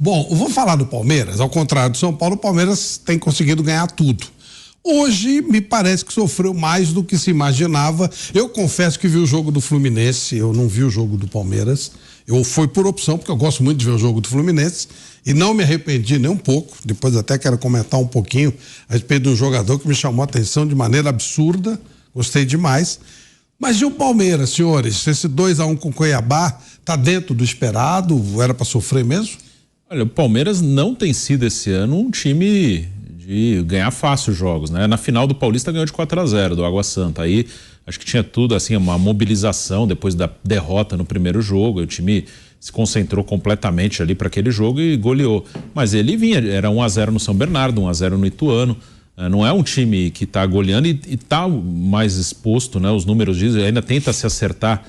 Bom, eu vou falar do Palmeiras. Ao contrário do São Paulo, o Palmeiras tem conseguido ganhar tudo. Hoje, me parece que sofreu mais do que se imaginava. Eu confesso que vi o jogo do Fluminense, eu não vi o jogo do Palmeiras. Eu fui por opção, porque eu gosto muito de ver o jogo do Fluminense e não me arrependi nem um pouco. Depois até quero comentar um pouquinho a respeito de um jogador que me chamou a atenção de maneira absurda. Gostei demais. Mas e o Palmeiras, senhores? Esse 2-1 com o Cuiabá tá dentro do esperado? Era para sofrer mesmo? Olha, o Palmeiras não tem sido esse ano um time de ganhar fácil jogos, né? Na final do Paulista ganhou de 4-0 do Água Santa. Aí acho que tinha tudo assim, uma mobilização depois da derrota no primeiro jogo. O time se concentrou completamente ali para aquele jogo e goleou. Mas ele vinha, era 1-0 no São Bernardo, 1-0 no Ituano. Não é um time que está goleando e está mais exposto, né? Os números dizem, ainda tenta se acertar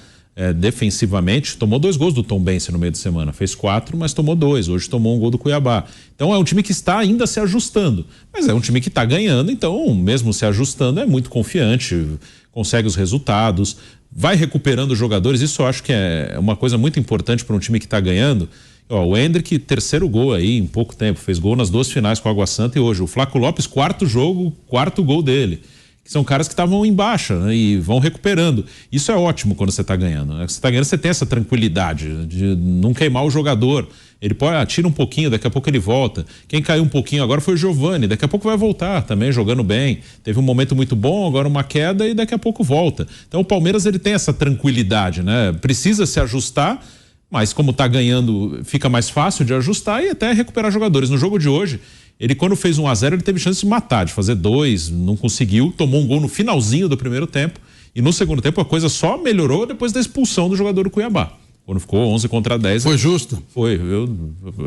defensivamente. Tomou 2 gols do Tombense no meio de semana, fez 4, mas tomou 2, hoje tomou um gol do Cuiabá. Então é um time que está ainda se ajustando, mas é um time que está ganhando, então mesmo se ajustando é muito confiante, consegue os resultados, vai recuperando os jogadores. Isso eu acho que é uma coisa muito importante para um time que está ganhando. O Endrick, 3º gol aí em pouco tempo, fez gol nas 2 finais com o Água Santa e hoje. O Flaco Lopes, 4º jogo, 4º gol dele. Que são caras que estavam em baixa, né, e vão recuperando. Isso é ótimo quando você está ganhando, né? Você está ganhando, você tem essa tranquilidade de não queimar o jogador. Ele pode atira um pouquinho, daqui a pouco ele volta. Quem caiu um pouquinho agora foi o Giovani, daqui a pouco vai voltar também jogando bem. Teve um momento muito bom, agora uma queda e daqui a pouco volta. Então o Palmeiras ele tem essa tranquilidade, né? Precisa se ajustar, mas como está ganhando, fica mais fácil de ajustar e até recuperar jogadores. No jogo de hoje, ele quando fez 1-0, ele teve chance de matar, de fazer 2, não conseguiu, tomou um gol no finalzinho do primeiro tempo e no segundo tempo a coisa só melhorou depois da expulsão do jogador do Cuiabá. Quando ficou 11-10. Foi justo? Foi. Eu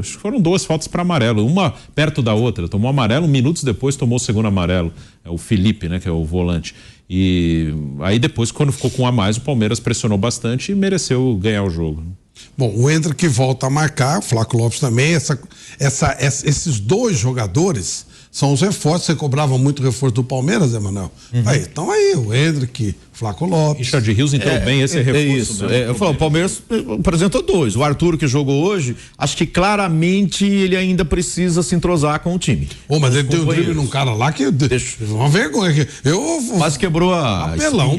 acho que foram 2 faltas para amarelo, uma perto da outra. Tomou amarelo, minutos depois tomou o segundo amarelo. É o Felipe, né, que é o volante. E aí depois, quando ficou com um a mais, o Palmeiras pressionou bastante e mereceu ganhar o jogo. Bom, o Endrick volta a marcar, o Flaco Lopes também. Esses 2 jogadores são os reforços. Você cobrava muito reforço do Palmeiras, Emanuel? Aí, então aí, o Endrick, Flaco Lopes. Richard Rios entrou bem, esse é reforço. Isso. Eu falo, o Palmeiras apresentou 2. O Arthur, que jogou hoje, acho que claramente ele ainda precisa se entrosar com o time. Mas ele tem um drible num cara lá que uma vergonha. Quase quebrou a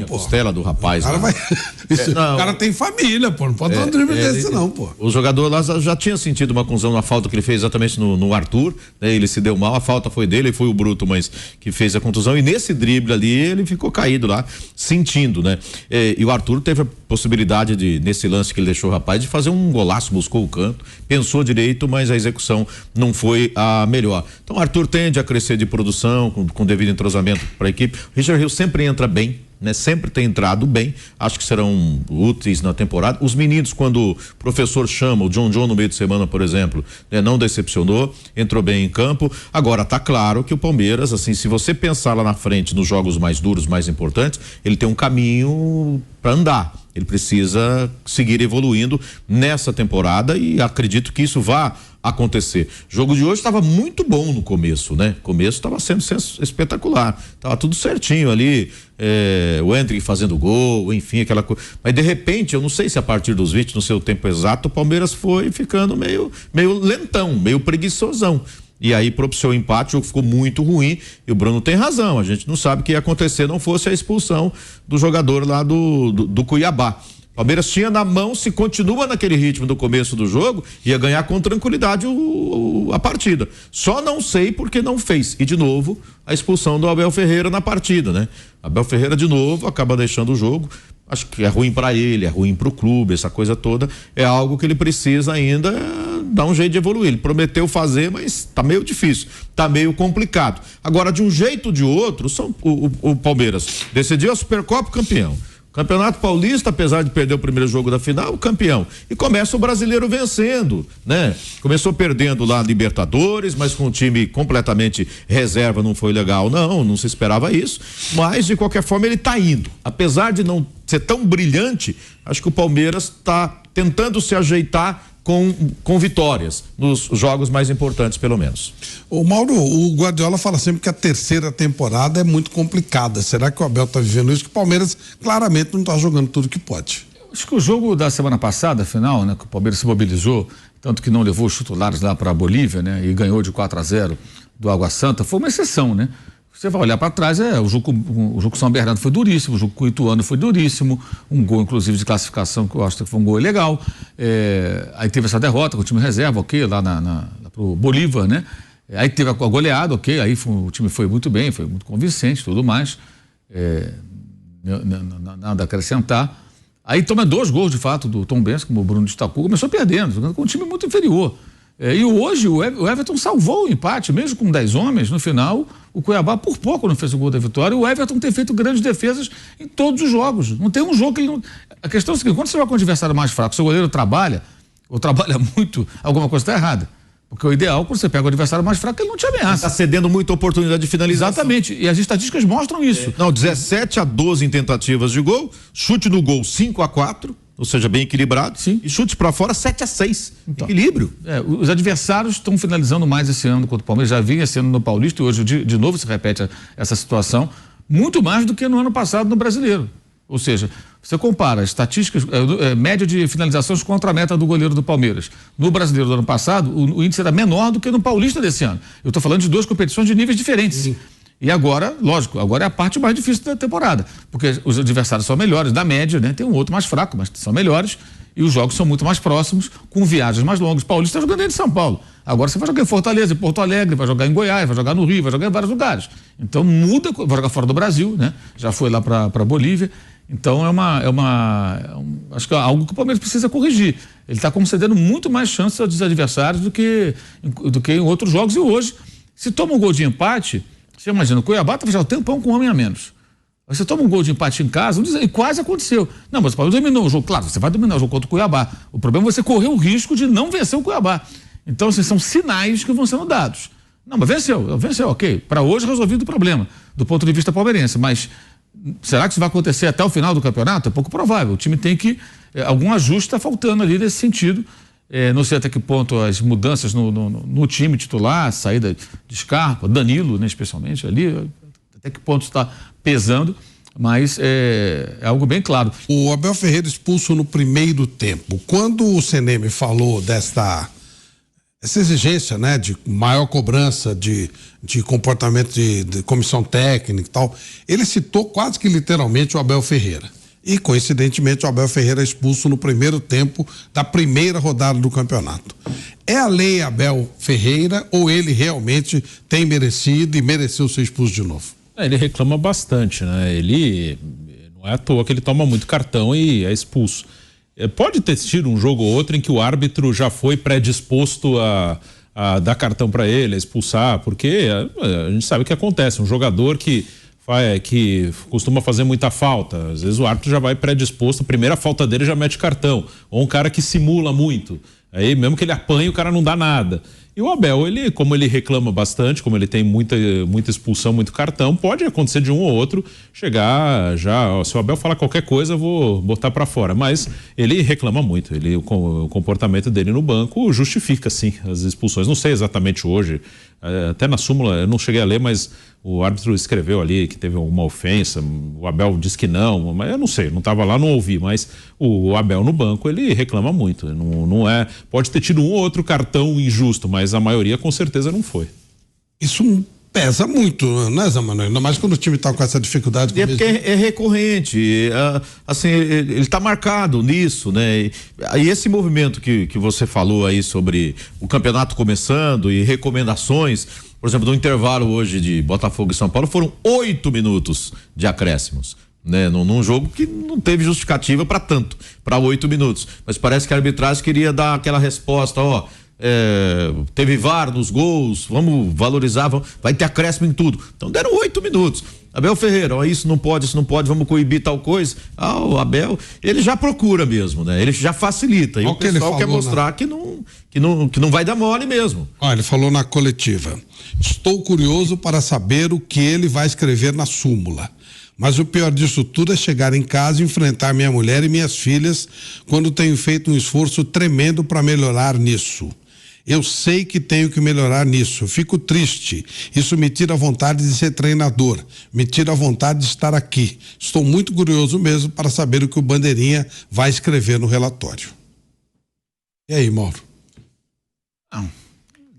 costela do rapaz. O cara tem família, pô. Não pode dar um drible desse não, pô. O jogador lá já tinha sentido uma contusão na falta que ele fez exatamente no Arthur, né? Ele se deu mal, a falta foi dele, foi o Bruto, mas que fez a contusão, e nesse drible ali ele ficou caído lá, sentindo, né? E o Arthur teve a possibilidade de, nesse lance que ele deixou o rapaz, de fazer um golaço, buscou o canto, pensou direito, mas a execução não foi a melhor. Então o Arthur tende a crescer de produção, com devido entrosamento para a equipe. O Richard Rios sempre entra bem, né? Sempre tem entrado bem, acho que serão úteis na temporada. Os meninos, quando o professor chama, o John no meio de semana, por exemplo, né? Não decepcionou, entrou bem em campo. Agora tá claro que o Palmeiras, assim, se você pensar lá na frente nos jogos mais duros, mais importantes, ele tem um caminho para andar. Ele precisa seguir evoluindo nessa temporada e acredito que isso vá acontecer. O jogo de hoje estava muito bom no começo, né? O começo estava sendo espetacular, estava tudo certinho ali, o Endrick fazendo gol, enfim, aquela coisa. Mas de repente, eu não sei se a partir dos 20, no seu tempo exato, o Palmeiras foi ficando meio lentão, meio preguiçosão. E aí propiciou o empate, o jogo ficou muito ruim e o Bruno tem razão, a gente não sabe o que ia acontecer não fosse a expulsão do jogador lá do Cuiabá. Palmeiras tinha na mão, se continua naquele ritmo do começo do jogo, ia ganhar com tranquilidade a partida. Só não sei porque não fez. E de novo, a expulsão do Abel Ferreira na partida, né? Abel Ferreira de novo acaba deixando o jogo. Acho que é ruim para ele, é ruim para o clube, essa coisa toda é algo que ele precisa ainda dar um jeito de evoluir. Ele prometeu fazer, mas tá meio difícil, tá meio complicado. Agora, de um jeito ou de outro, o Palmeiras decidiu a Supercopa, campeão. Campeonato Paulista, apesar de perder o primeiro jogo da final, campeão. E começa o brasileiro vencendo, né? Começou perdendo lá Libertadores, mas com o time completamente reserva, não foi legal, não se esperava isso. Mas, de qualquer forma, ele tá indo. Apesar de não ser tão brilhante, acho que o Palmeiras tá tentando se ajeitar com vitórias nos jogos mais importantes, pelo menos. O Mauro, o Guardiola fala sempre que a 3ª temporada é muito complicada. Será que o Abel está vivendo isso? Que o Palmeiras claramente não está jogando tudo que pode. Acho que o jogo da semana passada, final, né, que o Palmeiras se mobilizou, tanto que não levou os titulares lá para a Bolívia, né? E ganhou de 4-0 do Água Santa, foi uma exceção, né? Você vai olhar para trás, o jogo com São Bernardo foi duríssimo, o jogo com o Ituano foi duríssimo, um gol inclusive de classificação que eu acho que foi um gol legal, aí teve essa derrota com o time reserva, ok, lá pro Bolívar, né? Aí teve a goleada, ok, aí o time foi muito bem, foi muito convincente, tudo mais, nada a acrescentar. Aí toma 2 gols de fato do Tom Benz, como o Bruno destacou, começou perdendo, jogando com um time muito inferior. E hoje o Everton salvou o empate, mesmo com 10 homens, no final o Cuiabá por pouco não fez o gol da vitória, e o Everton tem feito grandes defesas em todos os jogos, não tem um jogo que ele não... A questão é a seguinte, quando você vai com um adversário mais fraco, seu goleiro trabalha, ou trabalha muito, alguma coisa está errada, porque o ideal, quando você pega o adversário mais fraco, ele não te ameaça. Está cedendo muita oportunidade de finalização. Exatamente, e as estatísticas mostram isso. Não, 17-12 em tentativas de gol, chute no gol 5-4, ou seja, bem equilibrado. Sim. E chutes para fora 7-6. Então, equilíbrio. Os adversários estão finalizando mais esse ano contra o Palmeiras, já vinha esse ano no Paulista, e hoje de novo se repete essa situação, muito mais do que no ano passado no Brasileiro. Ou seja, você compara estatísticas, média de finalizações contra a meta do goleiro do Palmeiras. No Brasileiro do ano passado, o índice era menor do que no Paulista desse ano. Eu estou falando de 2 competições de níveis diferentes. Sim. E agora, lógico, agora é a parte mais difícil da temporada, porque os adversários são melhores, da média, né? Tem um outro mais fraco, mas são melhores, e os jogos são muito mais próximos, com viagens mais longas. O Paulista está jogando dentro de São Paulo. Agora você vai jogar em Fortaleza, em Porto Alegre, vai jogar em Goiás, vai jogar no Rio, vai jogar em vários lugares. Então muda, vai jogar fora do Brasil, né? Já foi lá para Bolívia. Então acho que é algo que o Palmeiras precisa corrigir. Ele está concedendo muito mais chances aos adversários do que em outros jogos, e hoje, se toma um gol de empate, você imagina, o Cuiabá estava já o tempão com um homem a menos. Você toma um gol de empate em casa, e quase aconteceu. Não, mas o Palmeiras dominou o jogo. Claro, você vai dominar o jogo contra o Cuiabá. O problema é você correr o risco de não vencer o Cuiabá. Então, assim, são sinais que vão sendo dados. Não, mas venceu, ok. Para hoje, resolvido o problema, do ponto de vista palmeirense. Mas será que isso vai acontecer até o final do campeonato? É pouco provável. O time tem que... algum ajuste está faltando ali nesse sentido. Não sei até que ponto as mudanças no time titular, a saída de Scarpa, Danilo, né, especialmente ali, até que ponto está pesando, mas é algo bem claro. O Abel Ferreira expulso no primeiro tempo. Quando o CNM falou essa exigência, né, de maior cobrança de comportamento de comissão técnica e tal, ele citou quase que literalmente o Abel Ferreira. E, coincidentemente, o Abel Ferreira é expulso no primeiro tempo da primeira rodada do campeonato. É a lei Abel Ferreira ou ele realmente tem merecido e mereceu ser expulso de novo? Ele reclama bastante, né? Ele não é à toa que ele toma muito cartão e é expulso. Pode ter tido um jogo ou outro em que o árbitro já foi predisposto a dar cartão para ele, a expulsar, porque a gente sabe o que acontece. Um jogador que costuma fazer muita falta, às vezes o árbitro já vai predisposto, a primeira falta dele já mete cartão, ou um cara que simula muito, aí mesmo que ele apanhe, o cara não dá nada. E o Abel, como ele reclama bastante, como ele tem muita expulsão, muito cartão, pode acontecer de um ou outro chegar já, se o Abel falar qualquer coisa, eu vou botar pra fora, mas ele reclama muito, o comportamento dele no banco justifica sim as expulsões. Não sei exatamente hoje, até na súmula eu não cheguei a ler, mas o árbitro escreveu ali que teve alguma ofensa, o Abel disse que não, mas eu não sei, não estava lá, não ouvi, mas o Abel no banco, ele reclama muito, não pode ter tido um ou outro cartão injusto, mas a maioria com certeza não foi. Isso pesa muito, né, Zé Manuel? Ainda mais quando o time está com essa dificuldade. Porque é recorrente, assim, ele está marcado nisso, né? E esse movimento que você falou aí sobre o campeonato começando e recomendações, por exemplo, no intervalo hoje de Botafogo e São Paulo, foram 8 minutos de acréscimos, né? Num jogo que não teve justificativa para tanto, para 8 minutos. Mas parece que a arbitragem queria dar aquela resposta, teve VAR nos gols, vamos valorizar, vai ter acréscimo em tudo. Então deram 8 minutos. Abel Ferreira, isso não pode, vamos coibir tal coisa. O Abel, ele já procura mesmo, né? Ele já facilita. E o pessoal quer mostrar que não vai dar mole mesmo. Ele falou na coletiva: estou curioso para saber o que ele vai escrever na súmula. Mas o pior disso tudo é chegar em casa e enfrentar minha mulher e minhas filhas quando tenho feito um esforço tremendo para melhorar nisso. Eu sei que tenho que melhorar nisso, fico triste, isso me tira a vontade de ser treinador, me tira a vontade de estar aqui. Estou muito curioso mesmo para saber o que o Bandeirinha vai escrever no relatório. E aí, Mauro?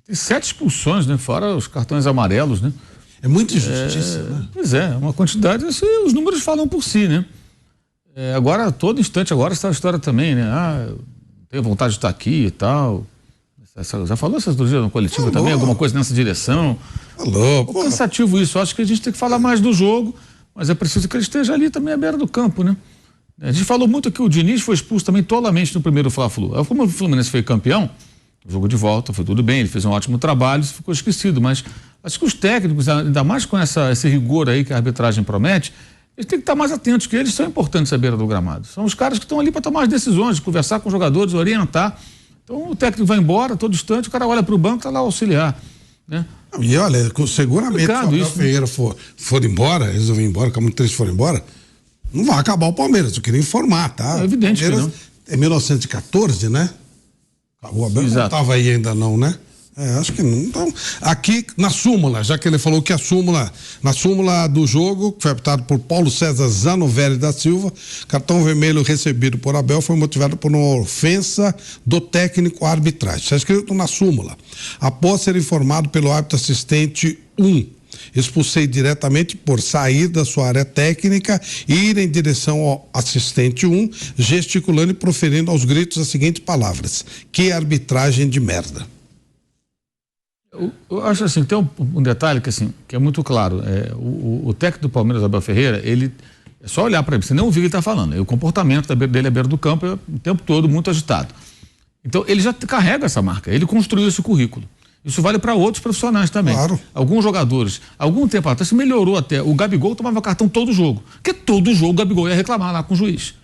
Tem 7 expulsões, né? Fora os cartões amarelos, né? É muita injustiça, né? Pois é, uma quantidade, assim, os números falam por si, né? Agora, todo instante, agora está a história também, né? Eu tenho vontade de estar aqui e tal. Já falou essas outro dia no coletivo também, alguma coisa nessa direção? Falou, pô. Cansativo isso, acho que a gente tem que falar mais do jogo, mas é preciso que ele esteja ali também à beira do campo, né? A gente falou muito que o Diniz foi expulso também tolamente no primeiro Fla-Flu. Como o Fluminense foi campeão, jogo de volta, foi tudo bem, ele fez um ótimo trabalho, isso ficou esquecido, mas acho que os técnicos, ainda mais com esse rigor aí que a arbitragem promete, eles têm que estar mais atentos, que eles são importantes à beira do gramado. São os caras que estão ali para tomar as decisões, conversar com os jogadores, orientar. Então o técnico vai embora, todo instante, o cara olha para o banco, está lá auxiliar, né? E olha, seguramente se o Abel Ferreira for embora, eles vão embora, como três foram embora, não vai acabar o Palmeiras, eu queria informar, tá? É evidente que não. É 1914, né? O Abel não estava aí ainda não, né? Acho que não. Então, aqui na súmula, já que ele falou que na súmula do jogo, que foi apitado por Paulo César Zanovelli da Silva, cartão vermelho recebido por Abel foi motivado por uma ofensa do técnico à arbitragem. Está escrito na súmula. Após ser informado pelo árbitro assistente 1, expulsei diretamente por sair da sua área técnica e ir em direção ao assistente 1, gesticulando e proferindo aos gritos as seguintes palavras: que arbitragem de merda. Eu acho assim, tem um detalhe que é muito claro. O técnico do Palmeiras, Abel Ferreira, ele é só olhar para ele, você não ouvir o que ele está falando. O comportamento dele à beira do campo é o tempo todo muito agitado. Então ele já carrega essa marca, ele construiu esse currículo. Isso vale para outros profissionais também. Claro. Alguns jogadores, algum tempo atrás, melhorou até. O Gabigol tomava cartão todo jogo, porque todo jogo o Gabigol ia reclamar lá com o juiz.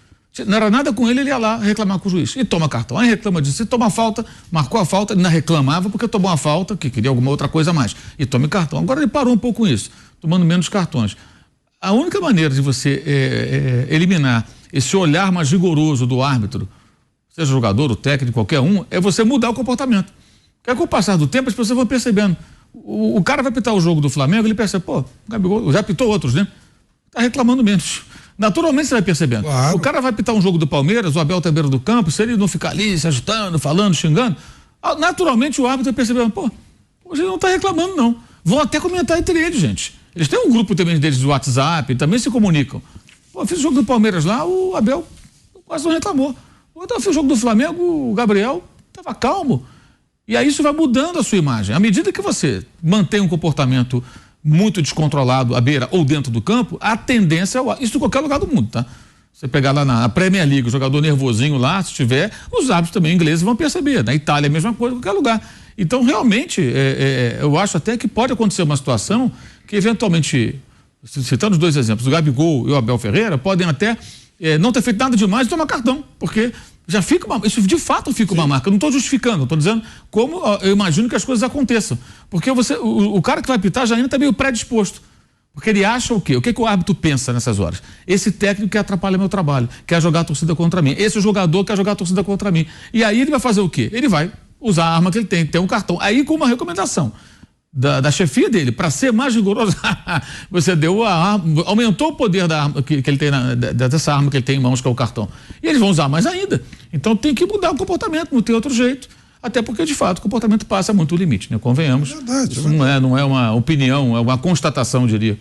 Não era nada com ele, ele ia lá reclamar com o juiz. E toma cartão. Aí reclama disso. Se toma falta, marcou a falta, ele não reclamava porque tomou a falta, que queria alguma outra coisa a mais. E tome cartão. Agora ele parou um pouco com isso, tomando menos cartões. A única maneira de você eliminar esse olhar mais rigoroso do árbitro, seja jogador, o técnico, qualquer um, é você mudar o comportamento. Porque com o passar do tempo as pessoas vão percebendo. O cara vai pitar o jogo do Flamengo, ele percebe, o Gabigol já pitou outros, né? Tá reclamando menos. Naturalmente você vai percebendo. Claro. O cara vai pitar um jogo do Palmeiras, o Abel tá à beira do campo, se ele não ficar ali se agitando, falando, xingando, naturalmente o árbitro vai percebendo, hoje ele não tá reclamando não. Vão até comentar entre eles, gente. Eles têm um grupo também deles do WhatsApp, também se comunicam. Fiz o jogo do Palmeiras lá, o Abel quase não reclamou. Eu fiz o jogo do Flamengo, o Gabriel tava calmo. E aí isso vai mudando a sua imagem. À medida que você mantém um comportamento muito descontrolado à beira ou dentro do campo, a tendência é isso em qualquer lugar do mundo, tá? Você pegar lá na Premier League, o jogador nervosinho lá, se tiver, os árbitros também ingleses vão perceber. Na Itália é a mesma coisa, em qualquer lugar. Então, realmente, eu acho até que pode acontecer uma situação que, eventualmente, citando os dois exemplos, o Gabigol e o Abel Ferreira, podem até não ter feito nada demais e tomar cartão, porque já fica isso de fato fica uma marca. Eu não estou justificando, estou dizendo como eu imagino que as coisas aconteçam. Porque o cara que vai pitar já ainda está meio predisposto. Porque ele acha o quê? O que o árbitro pensa nessas horas? Esse técnico quer atrapalhar meu trabalho, quer jogar a torcida contra mim. Esse jogador quer jogar a torcida contra mim. E aí ele vai fazer o quê? Ele vai usar a arma que ele tem um cartão. Aí com uma recomendação da chefia dele, para ser mais rigoroso, você deu a arma, aumentou o poder da arma que ele tem, dessa arma que ele tem em mãos, que é o cartão. E eles vão usar mais ainda. Então tem que mudar o comportamento, não tem outro jeito. Até porque, de fato, o comportamento passa muito o limite, né? Convenhamos. Verdade, isso não é uma opinião, é uma constatação, eu diria.